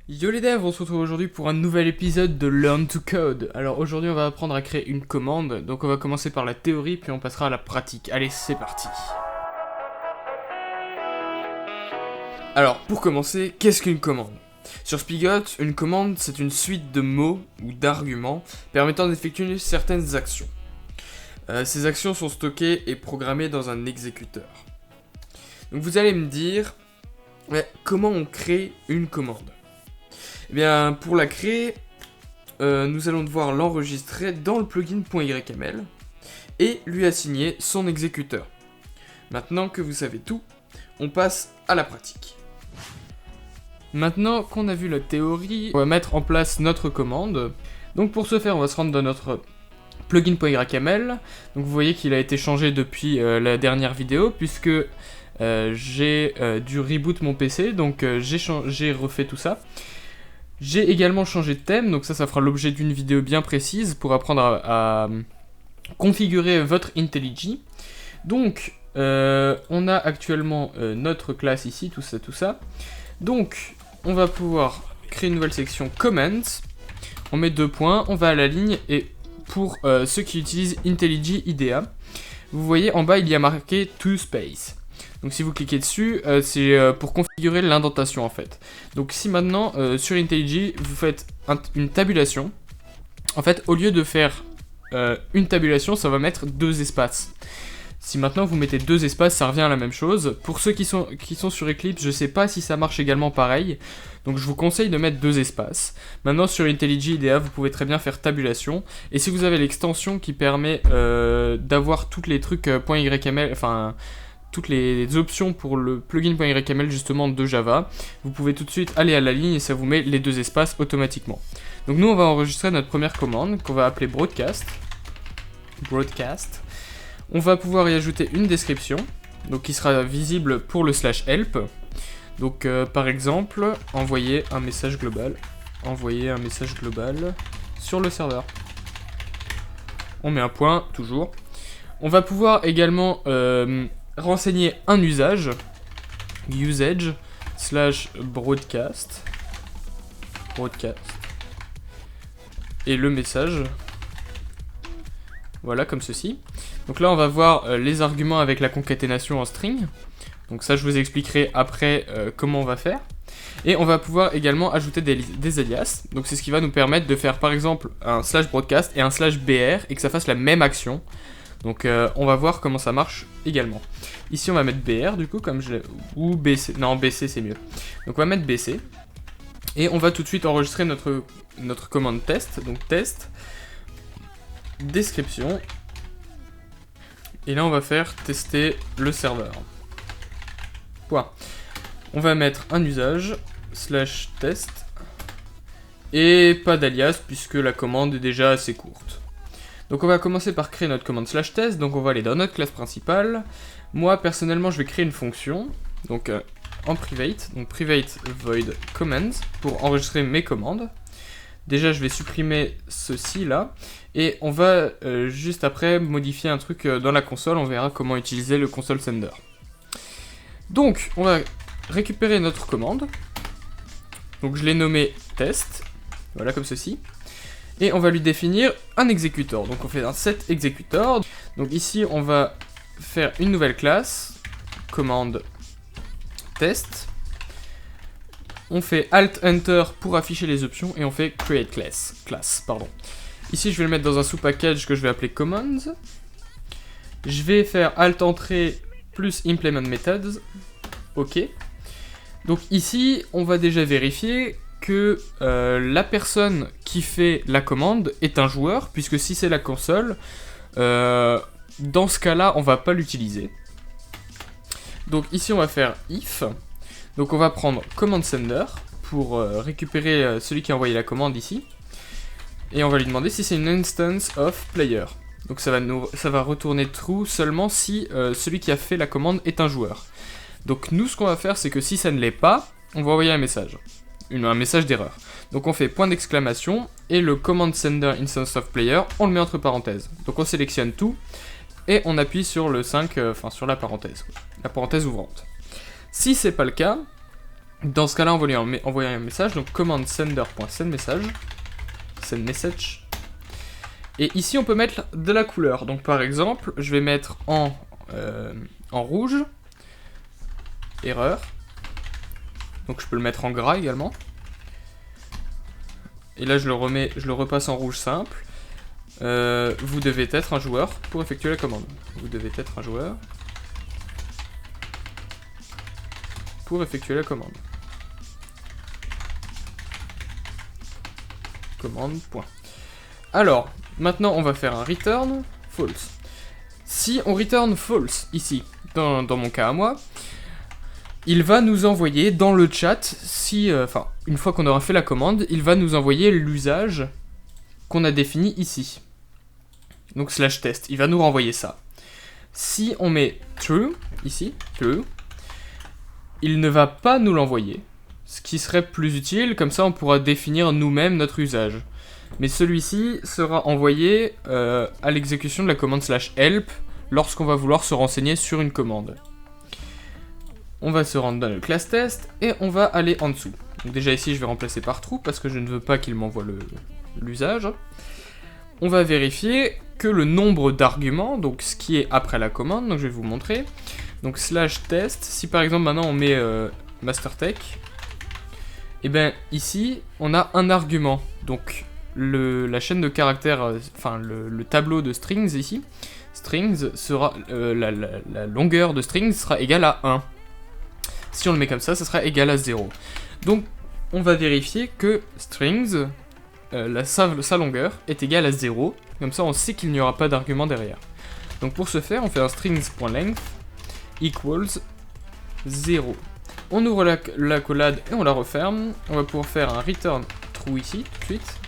Yo les devs, on se retrouve aujourd'hui pour un nouvel épisode de Learn to Code. Alors aujourd'hui on va apprendre à créer une commande, donc on va commencer par la théorie puis on passera à la pratique. Allez, c'est parti. Alors pour commencer, qu'est-ce qu'une commande? Sur Spigot, une commande c'est une suite de mots ou d'arguments permettant d'effectuer certaines actions. Ces actions sont stockées et programmées dans un exécuteur. Donc vous allez me dire, mais comment on crée une commande? Eh bien, pour la créer, nous allons devoir l'enregistrer dans le plugin.yml et lui assigner son exécuteur. Maintenant que vous savez tout, on passe à la pratique. Maintenant qu'on a vu la théorie, on va mettre en place notre commande. Donc pour ce faire, on va se rendre dans notre plugin.yml. Donc vous voyez qu'il a été changé depuis la dernière vidéo, puisque j'ai dû reboot mon PC, donc j'ai refait tout ça. J'ai également changé de thème, donc ça fera l'objet d'une vidéo bien précise pour apprendre à configurer votre IntelliJ. Donc, on a actuellement notre classe ici, tout ça. Donc, on va pouvoir créer une nouvelle section Comments. On met 2 points, on va à la ligne, et pour ceux qui utilisent IntelliJ IDEA, vous voyez en bas il y a marqué ToSpace. Donc si vous cliquez dessus, c'est pour configurer l'indentation en fait. Donc si maintenant, sur IntelliJ, vous faites une tabulation, en fait, au lieu de faire une tabulation, ça va mettre 2 espaces. Si maintenant vous mettez 2 espaces, ça revient à la même chose. Pour ceux qui sont sur Eclipse, je sais pas si ça marche également pareil. Donc je vous conseille de mettre 2 espaces. Maintenant sur IntelliJ IDEA, vous pouvez très bien faire tabulation. Et si vous avez l'extension qui permet d'avoir tous les trucs .yml, enfin toutes les options pour le plugin.yml justement de Java, vous pouvez tout de suite aller à la ligne et ça vous met les 2 espaces automatiquement. Donc nous on va enregistrer notre première commande qu'on va appeler broadcast. On va pouvoir y ajouter une description, donc qui sera visible pour le /help. Donc par exemple, envoyer un message global sur le serveur. On met un point, toujours. On va pouvoir également renseigner un usage /broadcast et le message, voilà, comme ceci. Donc là on va voir les arguments avec la concaténation en string, donc ça je vous expliquerai après comment on va faire. Et on va pouvoir également ajouter des alias, donc c'est ce qui va nous permettre de faire par exemple un /broadcast et un /br et que ça fasse la même action. Donc on va voir comment ça marche également. Ici on va mettre BR du coup, comme je l'ai... ou BC, non BC c'est mieux. Donc on va mettre BC. Et on va tout de suite enregistrer notre commande test. Donc test, description. Et là on va faire tester le serveur. Point. On va mettre un usage, /test. Et pas d'alias puisque la commande est déjà assez courte. Donc on va commencer par créer notre commande /test, donc on va aller dans notre classe principale. Moi personnellement je vais créer une fonction, donc en private, donc private void commands pour enregistrer mes commandes. Déjà je vais supprimer ceci là, et on va juste après modifier un truc dans la console, on verra comment utiliser le console sender. Donc on va récupérer notre commande, donc je l'ai nommé test, voilà comme ceci. Et on va lui définir un exécuteur. Donc on fait un set exécuteur. Donc ici on va faire une nouvelle classe, commande test. On fait Alt Enter pour afficher les options et on fait create class. Ici je vais le mettre dans un sous-package que je vais appeler commands. Je vais faire Alt Entrée plus implement methods. Ok. Donc ici on va déjà vérifier que la personne qui fait la commande est un joueur, puisque si c'est la console, dans ce cas-là, on va pas l'utiliser. Donc ici, on va faire if. Donc on va prendre command sender pour récupérer celui qui a envoyé la commande ici. Et on va lui demander si c'est une instance of player. Donc ça va retourner true seulement si celui qui a fait la commande est un joueur. Donc nous, ce qu'on va faire, c'est que si ça ne l'est pas, on va envoyer un message. Un message d'erreur. Donc on fait point d'exclamation et le command sender instance of player, on le met entre parenthèses. Donc on sélectionne tout et on appuie sur le 5, sur la parenthèse ouvrante. Si c'est pas le cas, Dans ce cas-là, on va lui envoyer un message, donc commande sender.sendMessage, sendMessage. Et ici, on peut mettre de la couleur. Donc par exemple, je vais mettre en rouge, erreur. Donc je peux le mettre en gras également. Et là, je le repasse en rouge simple. Vous devez être un joueur pour effectuer la commande. Vous devez être un joueur pour effectuer la commande. Commande, point. Alors, maintenant, on va faire un return false. Si on return false, ici, dans mon cas à moi, il va nous envoyer dans le chat, une fois qu'on aura fait la commande, il va nous envoyer l'usage qu'on a défini ici. Donc /test, il va nous renvoyer ça. Si on met true, ici, true, il ne va pas nous l'envoyer. Ce qui serait plus utile, comme ça on pourra définir nous-mêmes notre usage. Mais celui-ci sera envoyé à l'exécution de la commande /help lorsqu'on va vouloir se renseigner sur une commande. On va se rendre dans le class test et on va aller en dessous. Donc déjà ici je vais remplacer par true parce que je ne veux pas qu'il m'envoie l'usage. On va vérifier que le nombre d'arguments, donc ce qui est après la commande, donc je vais vous montrer. Donc /test, si par exemple maintenant on met mastertech, et bien ici on a un argument. Donc la chaîne de caractères, le tableau de strings ici, strings sera, la longueur de strings sera égale à 1. Si on le met comme ça sera égal à 0. Donc on va vérifier que strings, sa longueur est égale à 0. Comme ça on sait qu'il n'y aura pas d'argument derrière. Donc pour ce faire on fait un strings.length equals 0. On ouvre la collade et on la referme. On va pouvoir faire un return true ici tout de suite,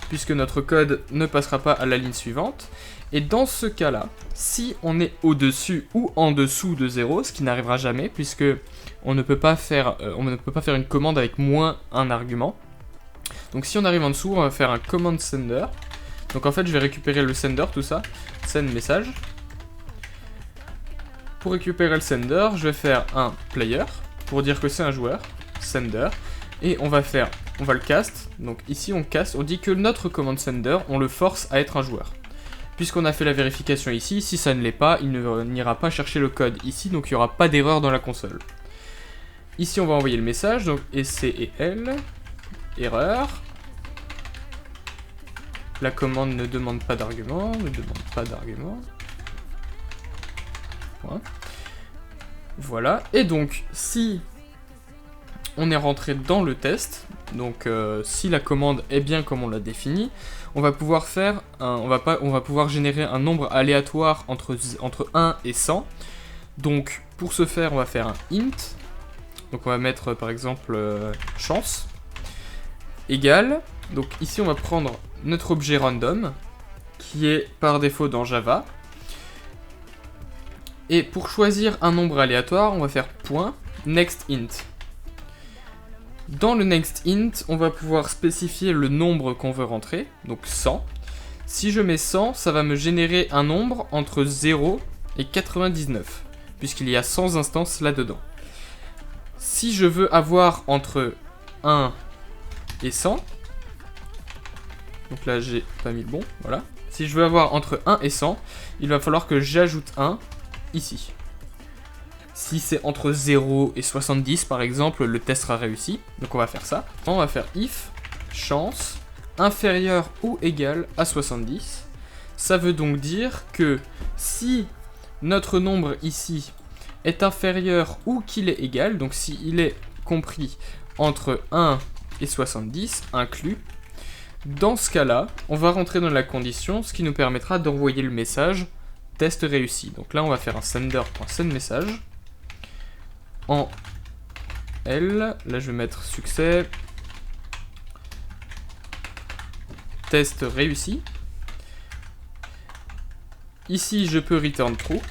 puisque notre code ne passera pas à la ligne suivante. Et dans ce cas-là, si on est au-dessus ou en dessous de 0, ce qui n'arrivera jamais, puisque on ne peut pas faire une commande avec moins un argument. Donc si on arrive en dessous, on va faire un command sender. Donc en fait, je vais récupérer le sender, tout ça, send message. Pour récupérer le sender, je vais faire un player, pour dire que c'est un joueur, sender. Et on va le cast. Donc ici, on cast, on dit que notre command sender, on le force à être un joueur. Puisqu'on a fait la vérification ici, si ça ne l'est pas, il n'ira pas chercher le code ici, donc il n'y aura pas d'erreur dans la console. Ici, on va envoyer le message, donc EC et L, erreur. La commande ne demande pas d'argument, Point. Voilà, et donc, si on est rentré dans le test, donc si la commande est bien comme on l'a défini, on va pouvoir générer un nombre aléatoire entre 1 et 100. Donc pour ce faire, on va faire un int. Donc on va mettre par exemple chance égale. Donc ici on va prendre notre objet random qui est par défaut dans Java. Et pour choisir un nombre aléatoire, on va faire point next int. Dans le next int, on va pouvoir spécifier le nombre qu'on veut rentrer, donc 100. Si je mets 100, ça va me générer un nombre entre 0 et 99, puisqu'il y a 100 instances là-dedans. Si je veux avoir entre 1 et 100, donc là j'ai pas mis le bon, voilà. Si je veux avoir entre 1 et 100, il va falloir que j'ajoute 1 ici. Si c'est entre 0 et 70 par exemple, le test sera réussi. Donc on va faire ça. On va faire if chance inférieur ou égal à 70. Ça veut donc dire que si notre nombre ici est inférieur ou qu'il est égal, donc s'il est compris entre 1 et 70 inclus, dans ce cas-là, on va rentrer dans la condition, ce qui nous permettra d'envoyer le message test réussi. Donc là on va faire un sender.sendMessage. En L, là je vais mettre succès, test réussi. Ici je peux return true.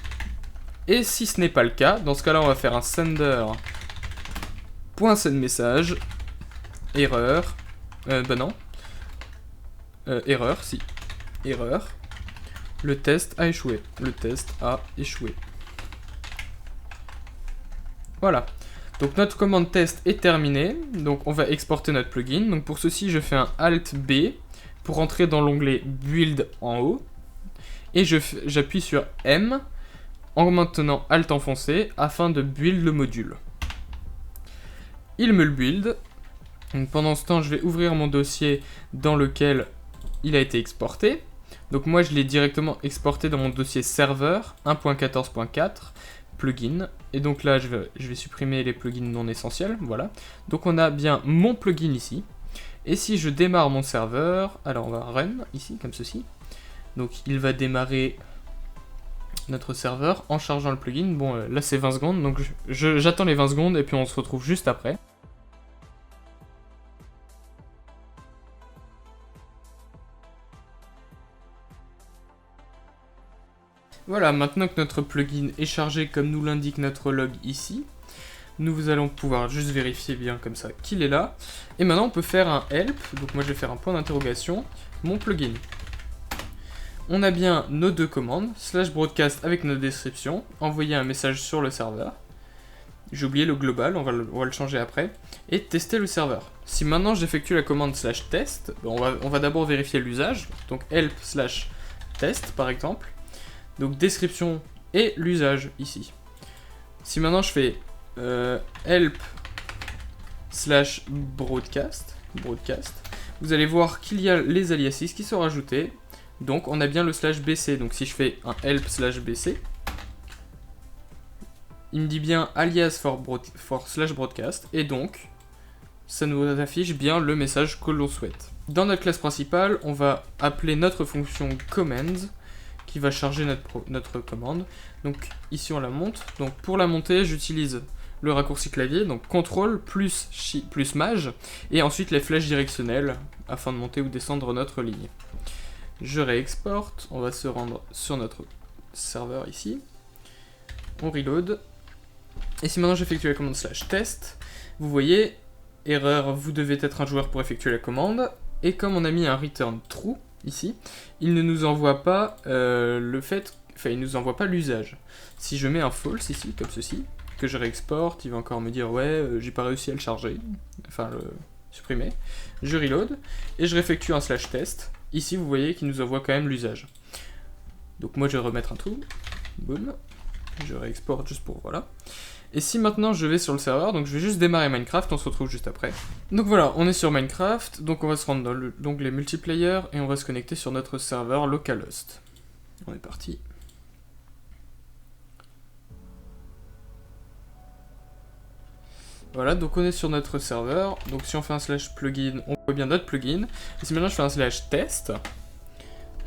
Et si ce n'est pas le cas, dans ce cas là on va faire un sender.sendMessage, erreur, erreur, si, erreur, le test a échoué, Donc notre commande test est terminée, donc on va exporter notre plugin. Donc pour ceci, je fais un Alt B pour rentrer dans l'onglet Build en haut. Et j'appuie sur M en maintenant Alt enfoncé afin de build le module. Il me le build. Donc pendant ce temps, je vais ouvrir mon dossier dans lequel il a été exporté. Donc moi, je l'ai directement exporté dans mon dossier serveur 1.14.4 plugin. Et donc là, je vais supprimer les plugins non essentiels. Voilà. Donc on a bien mon plugin ici. Et si je démarre mon serveur, alors on va run ici, comme ceci. Donc il va démarrer notre serveur en chargeant le plugin. Bon, là c'est 20 secondes, donc j'attends les 20 secondes et puis on se retrouve juste après. Voilà, maintenant que notre plugin est chargé comme nous l'indique notre log ici, nous allons pouvoir juste vérifier bien comme ça qu'il est là. Et maintenant on peut faire un help, donc moi je vais faire un point d'interrogation, mon plugin. On a bien nos deux commandes, /broadcast avec notre description, envoyer un message sur le serveur. J'ai oublié le global, on va le changer après. Et tester le serveur. Si maintenant j'effectue la commande /test, on va d'abord vérifier l'usage. Donc help/test par exemple. Donc description et l'usage ici. Si maintenant je fais help/broadcast, vous allez voir qu'il y a les aliases qui sont rajoutés. Donc on a bien le /bc. Donc si je fais un help/bc, il me dit bien alias for /broadcast. Et donc ça nous affiche bien le message que l'on souhaite. Dans notre classe principale, on va appeler notre fonction commands qui va charger notre commande. Donc ici on la monte. Donc pour la monter, j'utilise le raccourci clavier, donc CTRL plus maj, et ensuite les flèches directionnelles afin de monter ou descendre notre ligne. Je réexporte, on va se rendre sur notre serveur ici. On reload. Et si maintenant j'effectue la commande /test, vous voyez, erreur, vous devez être un joueur pour effectuer la commande. Et comme on a mis un return true ici, il ne nous envoie pas il nous envoie pas l'usage. Si je mets un false ici, comme ceci, que je réexporte, il va encore me dire ouais, j'ai pas réussi à le charger, enfin le supprimer. Je reload et je réeffectue un /test. Ici, vous voyez qu'il nous envoie quand même l'usage. Donc moi, je vais remettre un trou. Boum. Je réexporte juste pour voilà. Et si maintenant je vais sur le serveur, donc je vais juste démarrer Minecraft, on se retrouve juste après. Donc voilà, on est sur Minecraft, donc on va se rendre dans l'onglet multiplayer et on va se connecter sur notre serveur localhost. On est parti. Voilà, donc on est sur notre serveur. Donc si on fait un /plugin, on voit bien notre plugin. Et si maintenant je fais un /test,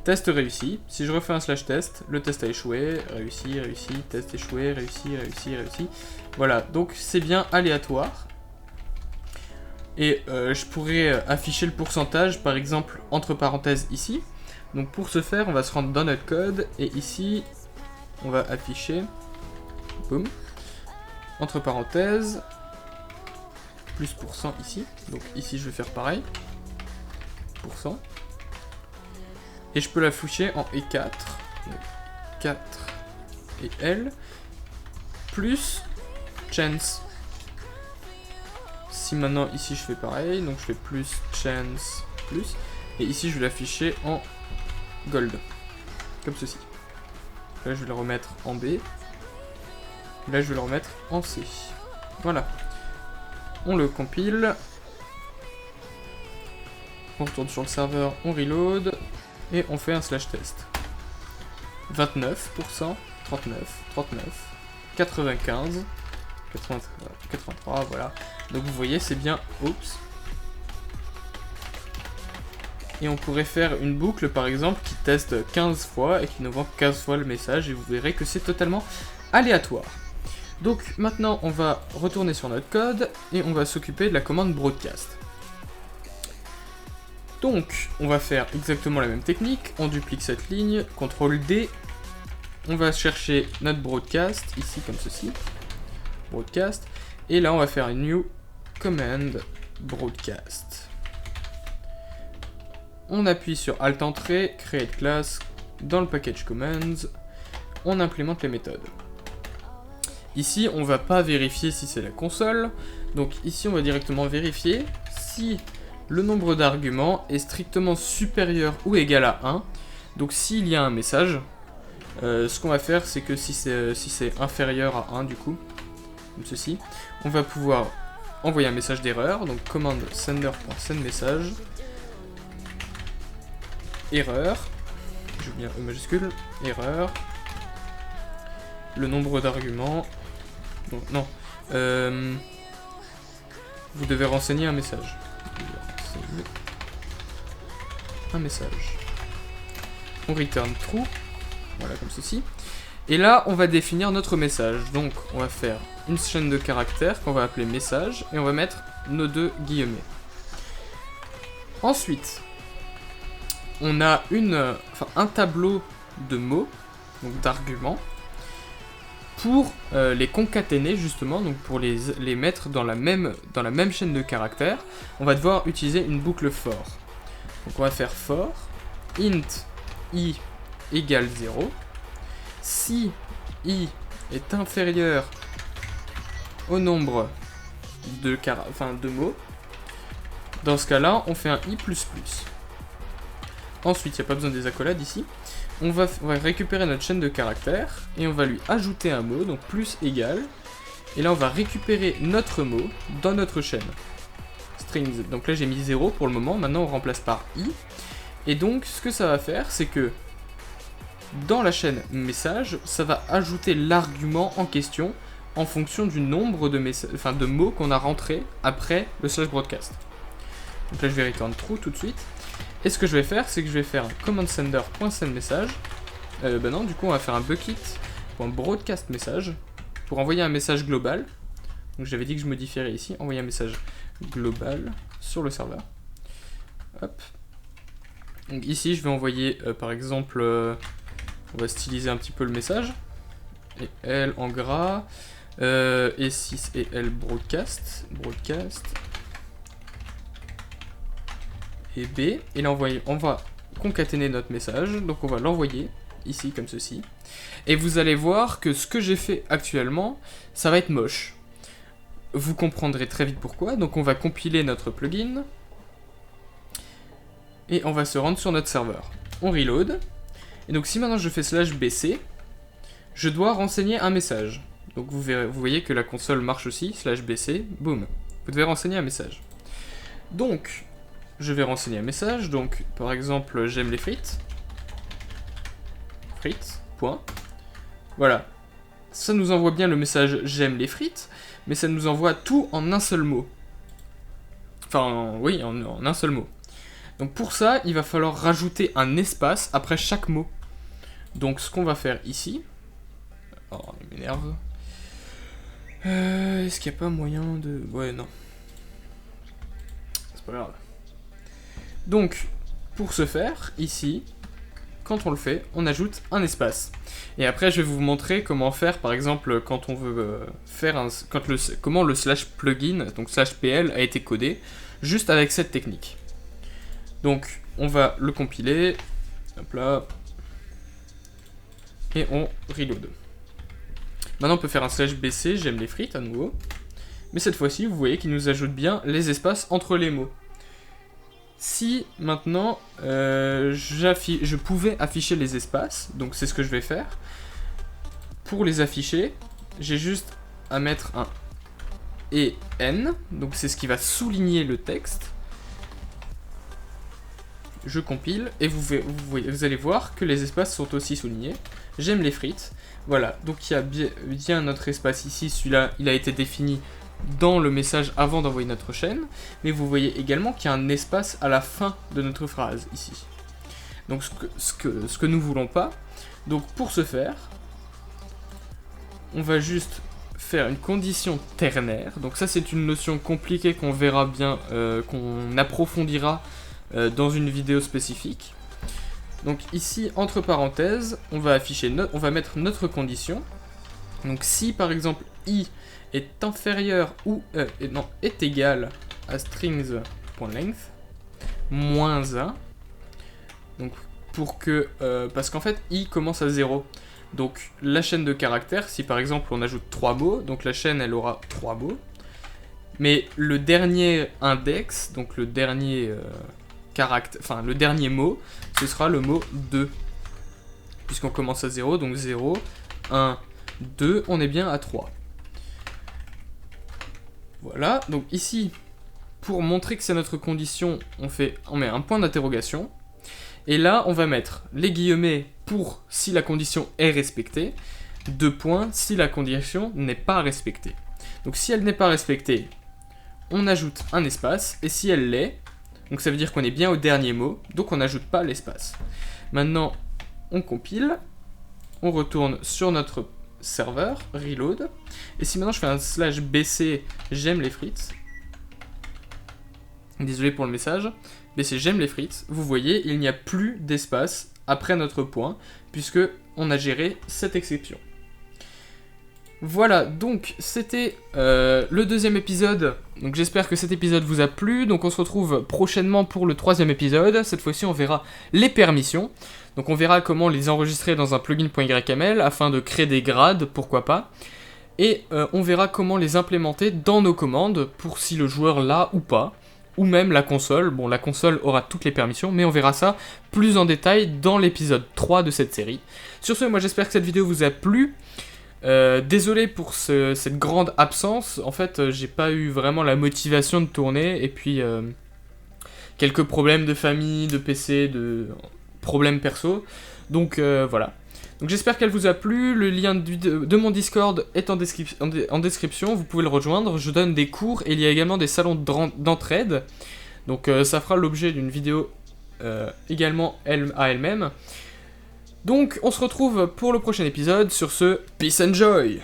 test réussi. Si je refais un /test, le test a échoué, réussi, test échoué, réussi. Voilà, donc c'est bien aléatoire. Et je pourrais afficher le pourcentage, par exemple, entre parenthèses ici. Donc pour ce faire, on va se rendre dans notre code. Et ici, on va afficher, boum, entre parenthèses, plus % ici. Donc ici, je vais faire pareil, %. Et je peux l'afficher en E4, donc 4 et L, plus chance. Si maintenant ici je fais pareil, donc je fais plus chance, plus, et ici je vais l'afficher en gold, comme ceci. Là je vais le remettre en B, là je vais le remettre en C. Voilà. On le compile, on retourne sur le serveur, on reload, et on fait un /test. 29%, 39, 95, 83, voilà. Donc vous voyez, c'est bien, oups. Et on pourrait faire une boucle, par exemple, qui teste 15 fois et qui nous vend 15 fois le message, et vous verrez que c'est totalement aléatoire. Donc maintenant, on va retourner sur notre code, et on va s'occuper de la commande broadcast. Donc, on va faire exactement la même technique, on duplique cette ligne, CTRL D, on va chercher notre broadcast, ici comme ceci, broadcast, et là on va faire une new command broadcast. On appuie sur Alt Entrée, Create Class, dans le package commands, on implémente les méthodes. Ici, on va pas vérifier si c'est la console. Donc ici, on va directement vérifier si le nombre d'arguments est strictement supérieur ou égal à 1. Donc s'il y a un message, ce qu'on va faire, c'est que si c'est inférieur à 1 du coup, comme ceci, on va pouvoir envoyer un message d'erreur. Donc commande sender.sendMessage, erreur, je veux bien E majuscule, erreur, le nombre d'arguments, non, vous devez renseigner un message. Un message. On return true, voilà comme ceci. Et là, on va définir notre message. Donc, on va faire une chaîne de caractères qu'on va appeler message et on va mettre nos 2 guillemets. Ensuite, on a un tableau de mots, donc d'arguments, pour les concaténer justement, donc pour les mettre dans la même chaîne de caractères. On va devoir utiliser une boucle for. Donc on va faire for int i égale 0. Si i est inférieur au nombre de mots, dans ce cas-là, on fait un i++. Ensuite, il n'y a pas besoin des accolades ici. On va récupérer notre chaîne de caractères et on va lui ajouter un mot, donc plus égal. Et là, on va récupérer notre mot dans notre chaîne. Strings. Donc là, j'ai mis 0 pour le moment. Maintenant, on remplace par i. Et donc, ce que ça va faire, c'est que dans la chaîne message, ça va ajouter l'argument en question en fonction du nombre de mots qu'on a rentré après le slash broadcast. Donc là, je vais return true tout de suite. Et ce que je vais faire, c'est que je vais faire un command sender.sendMessage. Non, du coup, on va faire un bucket.broadcastMessage pour envoyer un message global. Donc j'avais dit que je modifierais ici, envoyer un message global sur le serveur. Hop. Donc ici, je vais envoyer, par exemple, on va styliser un petit peu le message. Et L en gras. Et 6 et L broadcast. Et B, et là on va concaténer notre message, donc on va l'envoyer ici comme ceci, et vous allez voir que ce que j'ai fait actuellement, ça va être moche. Vous comprendrez très vite pourquoi. Donc on va compiler notre plugin, et on va se rendre sur notre serveur. On reload, et donc si maintenant je fais /bc, je dois renseigner un message. Donc vous voyez que la console marche aussi, /bc, boum, vous devez renseigner un message. Donc, je vais renseigner un message, donc par exemple j'aime les frites. Frites, point. Voilà. Ça nous envoie bien le message j'aime les frites, mais ça nous envoie tout en un seul mot. Enfin, oui, en un seul mot. Donc pour ça, il va falloir rajouter un espace après chaque mot. Donc ce qu'on va faire ici... Oh, il m'énerve. Est-ce qu'il n'y a pas moyen de... Ouais, non. C'est pas grave. Donc, pour ce faire, ici, quand on le fait, on ajoute un espace. Et après, je vais vous montrer comment faire, par exemple, quand on veut faire comment le /plugin, donc /pl, a été codé, juste avec cette technique. Donc, on va le compiler, hop là, et on reload. Maintenant, on peut faire un /bc, j'aime les frites à nouveau, mais cette fois-ci, vous voyez qu'il nous ajoute bien les espaces entre les mots. Si maintenant je pouvais afficher les espaces, donc c'est ce que je vais faire. Pour les afficher, j'ai juste à mettre un et n, donc c'est ce qui va souligner le texte. Je compile et vous allez voir que les espaces sont aussi soulignés. J'aime les frites. Voilà, donc il y a bien notre espace ici, celui-là il a été défini dans le message avant d'envoyer notre chaîne, mais vous voyez également qu'il y a un espace à la fin de notre phrase ici. Donc ce que nous voulons pas. Donc pour ce faire, on va juste faire une condition ternaire. Donc ça c'est une notion compliquée qu'on verra bien, qu'on approfondira dans une vidéo spécifique. Donc ici entre parenthèses, on va mettre notre condition. Donc si par exemple i est inférieur ou est égal à strings.length moins 1. Donc pour que parce qu'en fait i commence à 0. Donc la chaîne de caractères, si par exemple on ajoute 3 mots, donc la chaîne elle aura 3 mots. Mais le dernier index, donc le dernier caractère, enfin le dernier mot, ce sera le mot 2. Puisqu'on commence à 0, donc 0, 1, 2, on est bien à 3. Voilà, donc ici, pour montrer que c'est notre condition, on met un point d'interrogation. Et là, on va mettre les guillemets pour si la condition est respectée, 2 points si la condition n'est pas respectée. Donc si elle n'est pas respectée, on ajoute un espace, et si elle l'est, donc ça veut dire qu'on est bien au dernier mot, donc on n'ajoute pas l'espace. Maintenant, on compile, on retourne sur notre serveur, reload, et si maintenant je fais un /bc j'aime les frites, désolé pour le message, bc j'aime les frites, vous voyez, il n'y a plus d'espace après notre point, puisque on a géré cette exception. Voilà, donc c'était le deuxième épisode, donc j'espère que cet épisode vous a plu, donc on se retrouve prochainement pour le troisième épisode, cette fois-ci on verra les permissions, donc on verra comment les enregistrer dans un plugin.yml afin de créer des grades, pourquoi pas, et on verra comment les implémenter dans nos commandes pour si le joueur l'a ou pas, ou même la console. Bon, la console aura toutes les permissions, mais on verra ça plus en détail dans l'épisode 3 de cette série. Sur ce, moi j'espère que cette vidéo vous a plu. Désolé pour cette grande absence, en fait j'ai pas eu vraiment la motivation de tourner, et puis quelques problèmes de famille, de PC, de problèmes perso, donc voilà. Donc j'espère qu'elle vous a plu, le lien de mon Discord est en description, vous pouvez le rejoindre, je donne des cours et il y a également des salons d'entraide, donc ça fera l'objet d'une vidéo également à elle-même. Donc on se retrouve pour le prochain épisode, sur ce, peace and joy!